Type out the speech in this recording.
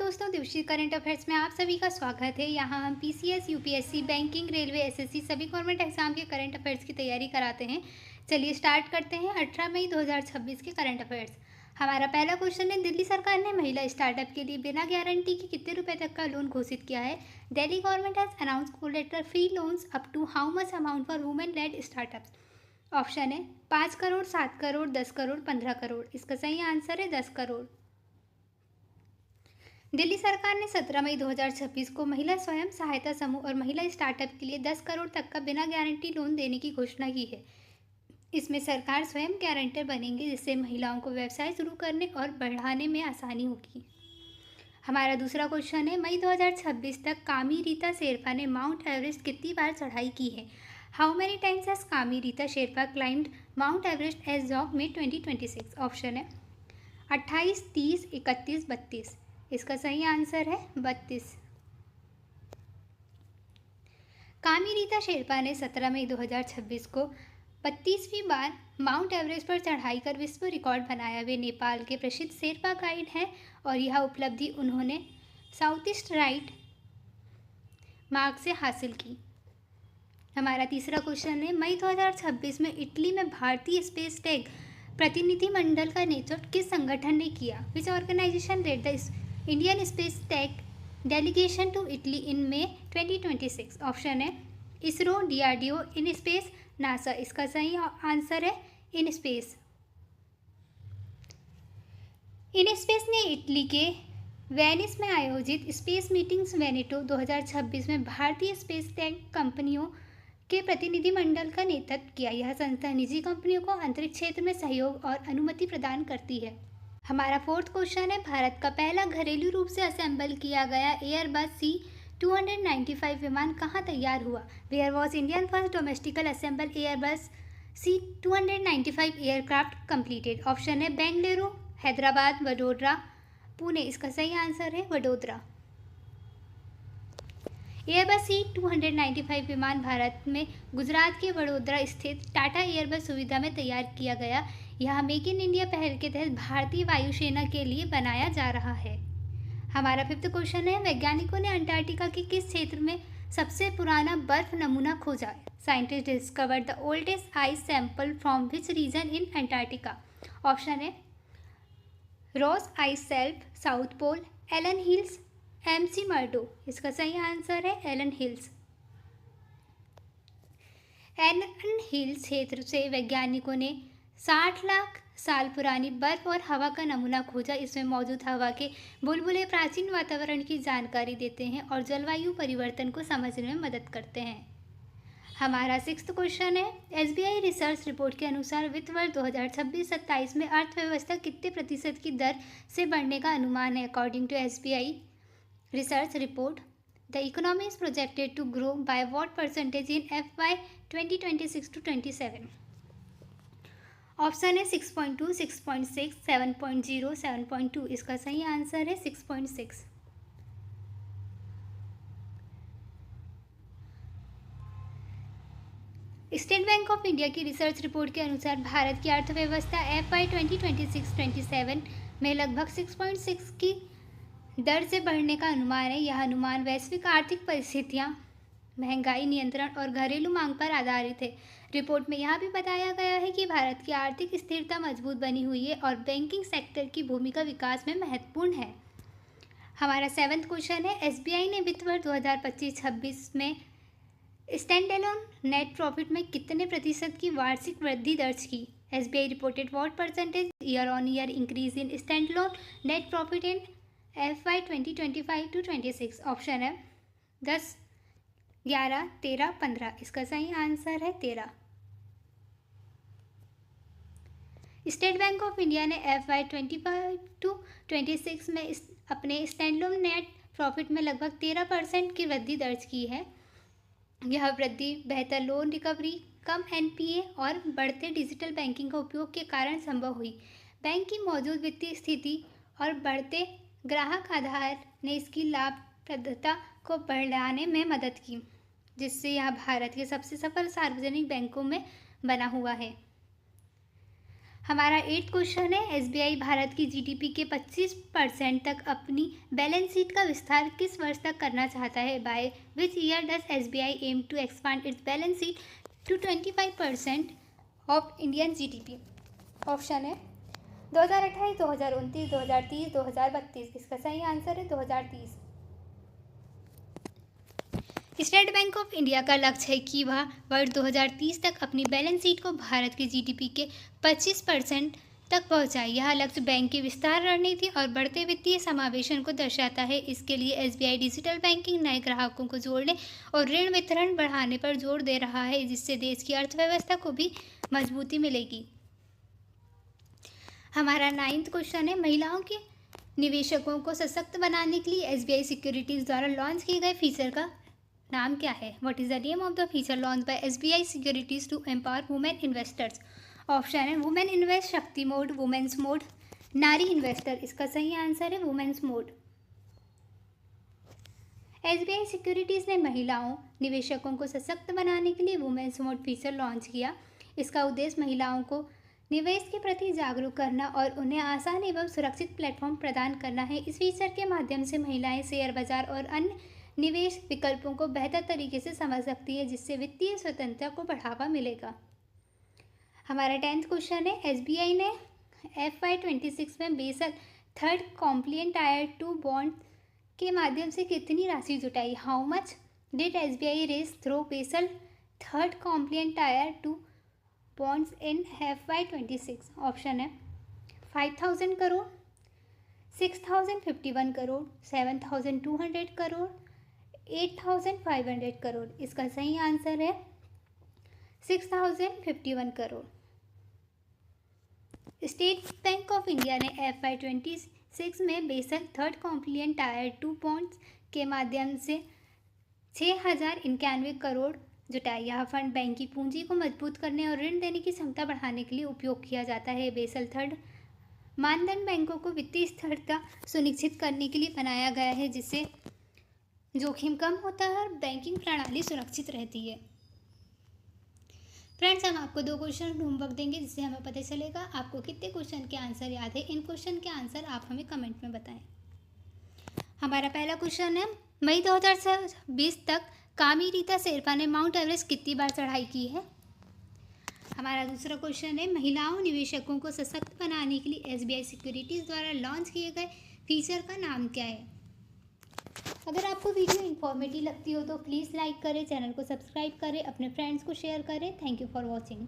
दोस्तों, दिवसीय current affairs में आप सभी का स्वागत है। यहाँ हम PCS, UPSC, banking, railway, SSC सभी गवर्नमेंट एग्जाम के करंट अफेयर्स की तैयारी कराते हैं। चलिए स्टार्ट करते हैं 18 मई 2026 के करंट अफेयर्स। हमारा पहला क्वेश्चन है, दिल्ली सरकार ने महिला स्टार्टअप के लिए बिना गारंटी के कितने रुपए तक का लोन घोषित किया है? Delhi government has announce collateral free loans up to how much amount for women led startups? Option है 5 करोड़, 7 करोड़, 10 करोड़, 15 करोड़। इसका सही आंसर है 10 करोड़। दिल्ली सरकार ने 17 मई 2026 को महिला स्वयं सहायता समूह और महिला स्टार्टअप के लिए 10 करोड़ तक का बिना गारंटी लोन देने की घोषणा की है। इसमें सरकार स्वयं गारंटर बनेंगे, जिससे महिलाओं को व्यवसाय शुरू करने और बढ़ाने में आसानी होगी। हमारा दूसरा क्वेश्चन है, मई 2026 तक कामी रीता शेरपा ने माउंट एवरेस्ट कितनी बार चढ़ाई की है? How many times has Kami Rita Sherpa climbed mount Everest as of May 2026? Option है 28, 30, 31, 32। इसका सही आंसर है 32। कामी रीता शेरपा ने 17 मई 2026 को 32वीं बार माउंट एवरेस्ट पर चढ़ाई कर विश्व रिकॉर्ड बनाया। वे नेपाल के प्रसिद्ध शेरपा गाइड हैं और यह उपलब्धि उन्होंने साउथ ईस्ट राइट मार्ग से हासिल की। हमारा तीसरा क्वेश्चन है, मई 2026 में इटली में भारतीय स्पेस टेक प्रतिनिधिमंडल का नेतृत्व किस संगठन ने किया? Which organisation led the Indian space tech delegation to Italy in May 2026? Option है ISRO, DRDO, in space, NASA. इसका सही आंसर है इन स्पेस। इन स्पेस ने इटली के वेनिस में आयोजित स्पेस मीटिंग्स वेनेटो 2026 में भारतीय स्पेस टेक कंपनियों के प्रतिनिधिमंडल का नेतृत्व किया। यह संस्था निजी कंपनियों को अंतरिक्ष क्षेत्र में सहयोग और अनुमति प्रदान करती है। हमारा फोर्थ क्वेश्चन है, भारत का पहला घरेलू रूप से असेंबल किया गया एयरबस C295 विमान कहाँ तैयार हुआ? Where was Indian first domestically assembled Airbus C295 aircraft completed? Option है बेंगलुरु, हैदराबाद, वडोदरा, पुणे। इसका सही आंसर है वडोदरा। एयरबस C295 विमान भारत में गुजरात के वडोदरा स्थित टाटा एयरबस सुविधा में तैयार किया गया। यह मेक इन इंडिया पहल के तहत भारतीय वायुसेना के लिए बनाया जा रहा है। हमारा फिफ्थ क्वेश्चन है, वैज्ञानिकों ने अंटार्कटिका के किस क्षेत्र में सबसे पुराना बर्फ नमूना खोजा? Scientist discovered the oldest ice sample from which region in Antarctica? Option है Ross ice shelf, south pole, Allan hills, MC मर्डो। इसका सही आंसर है एलन हिल्स। एलन हिल्स क्षेत्र से वैज्ञानिकों ने 60 लाख साल पुरानी बर्फ और हवा का नमूना खोजा। इसमें मौजूद हवा के बुलबुले प्राचीन वातावरण की जानकारी देते हैं और जलवायु परिवर्तन को समझने में मदद करते हैं। हमारा सिक्स्थ क्वेश्चन है, SBI रिसर्च रिपोर्ट के अनुसार वित्त वर्ष 2026-27 में अर्थव्यवस्था कितने प्रतिशत की दर से बढ़ने का अनुमान है? According to SBI research report, the economy is projected to grow by what percentage in FY 2026 to 27? Option है 6.2, 6.6, 7.0, 7.2। इसका सही आंसर है 6.6। स्टेट बैंक ऑफ इंडिया की रिसर्च रिपोर्ट के अनुसार भारत की अर्थव्यवस्था FY 2026-27 में लगभग 6.6 की दर से बढ़ने का अनुमान है। यह अनुमान वैश्विक आर्थिक परिस्थितियां, महंगाई नियंत्रण और घरेलू मांग पर आधारित है। रिपोर्ट में यह भी बताया गया है कि भारत की आर्थिक स्थिरता मजबूत बनी हुई है और बैंकिंग सेक्टर की भूमिका विकास में महत्वपूर्ण है। हमारा सेवंथ क्वेश्चन है, SBI ने वित्त वर्ष 2025-26 में स्टैंडअलोन नेट प्रॉफिट में कितने प्रतिशत की वार्षिक वृद्धि दर्ज की? SBI reported what percentage year on year increase in standalone net profit in FY 2025 to 26? Option है 10, 11, 13, 15। इसका सही आंसर है 13। स्टेट बैंक ऑफ इंडिया ने FY 25 to 26 में अपने स्टैंडअलोन नेट प्रॉफिट में लगभग 13% की वृद्धि दर्ज की है। यह वृद्धि बेहतर लोन रिकवरी, कम NPA और बढ़ते डिजिटल बैंकिंग का उपयोग के कारण संभव हुई। बैंक की मौजूद वित्तीय स्थिति और बढ़ते ग्राहक आधार ने इसकी लाभप्रदता को बढ़ाने में मदद की, जिससे यह भारत के सबसे सफल सार्वजनिक बैंकों में बना हुआ है। हमारा 8th क्वेश्चन है, एसबीआई भारत की जीडीपी के 25% तक अपनी बैलेंस शीट का विस्तार किस वर्ष तक करना चाहता है? By which year does SBI aim to expand its balance sheet to 25% of Indian GDP? Option है 2028, 2029, 2030, 2032। इसका सही आंसर है 2030। स्टेट बैंक ऑफ इंडिया का लक्ष्य है कि वह वर्ष 2030 तक अपनी बैलेंस शीट को भारत के जीडीपी के 25% तक पहुंचाए। यह लक्ष्य बैंक की विस्तार रणनीति और बढ़ते वित्तीय समावेशन को दर्शाता है। इसके लिए एसबीआई डिजिटल बैंकिंग, नए ग्राहकों को जोड़ने और ऋण वितरण बढ़ाने पर जोर दे रहा है, जिससे देश की अर्थव्यवस्था को भी मजबूती मिलेगी। हमारा 9th क्वेश्चन है, महिलाओं के निवेशकों को सशक्त बनाने के लिए एसबीआई सिक्योरिटीज द्वारा लॉन्च किए गए फीचर का नाम क्या है? What is the name of the feature launch by SBI securities to empower women investors? Option है women invest, Shakti mode, women's mode, Nari investor. इसका सही आंसर है वुमेन्स मोड। एसबीआई सिक्योरिटीज ने महिलाओं निवेशकों को सशक्त बनाने के लिए वुमेन्स मोड फीचर लॉन्च किया। इसका उद्देश्य महिलाओं को निवेश के प्रति जागरूक करना और उन्हें आसान एवं सुरक्षित प्लेटफॉर्म प्रदान करना है। इस फीचर के माध्यम से महिलाएं शेयर बाजार और अन्य निवेश विकल्पों को बेहतर तरीके से समझ सकती है, जिससे वित्तीय स्वतंत्रता को बढ़ावा मिलेगा। हमारा 10th क्वेश्चन है, एसबीआई ने FY 26 में Basel third compliant tier 2 bond के माध्यम से कितनी राशि जुटाई? How much did SBI raise through Basel third compliant tier 2 bonds in FY 26? Option है 5000 करोड़, 6051 करोड़, 7200 करोड़, 8500 करोड़। इसका सही आंसर है 6051 crore. State Bank of India ने FY 26 में Basel third compliant tier 2 bonds के माध्यम से 6091 करोड़ जुटाई। यह फंड बैंक की पूंजी को मजबूत करने और ऋण देने की क्षमता बढ़ाने के लिए उपयोग किया जाता है। बेसल थर्ड मानदंड बैंकों को वित्तीय स्थिरता सुनिश्चित करने के लिए बनाया गया है, जिससे जोखिम कम होता है और बैंकिंग प्रणाली सुरक्षित रहती है। फ्रेंड्स, हम आपको 2 क्वेश्चन होमवर्क देंगे, जिससे हमें पता चलेगा आपको कितने क्वेश्चन के आंसर याद है। इन क्वेश्चन के आंसर आप हमें कमेंट में बताएं। हमारा पहला क्वेश्चन है, मई 2020 तक कामी रीता शेरपा ने माउंट एवरेस्ट कितनी बार चढ़ाई की है? हमारा दूसरा क्वेश्चन है, महिलाओं निवेशकों को सशक्त बनाने के लिए एसबीआई सिक्योरिटीज द्वारा लॉन्च किए गए फीचर का नाम क्या है? अगर आपको वीडियो इन्फॉर्मेटिव लगती हो तो प्लीज़ लाइक करें, चैनल को सब्सक्राइब करें, अपने फ्रेंड्स को शेयर करें। Thank you for watching.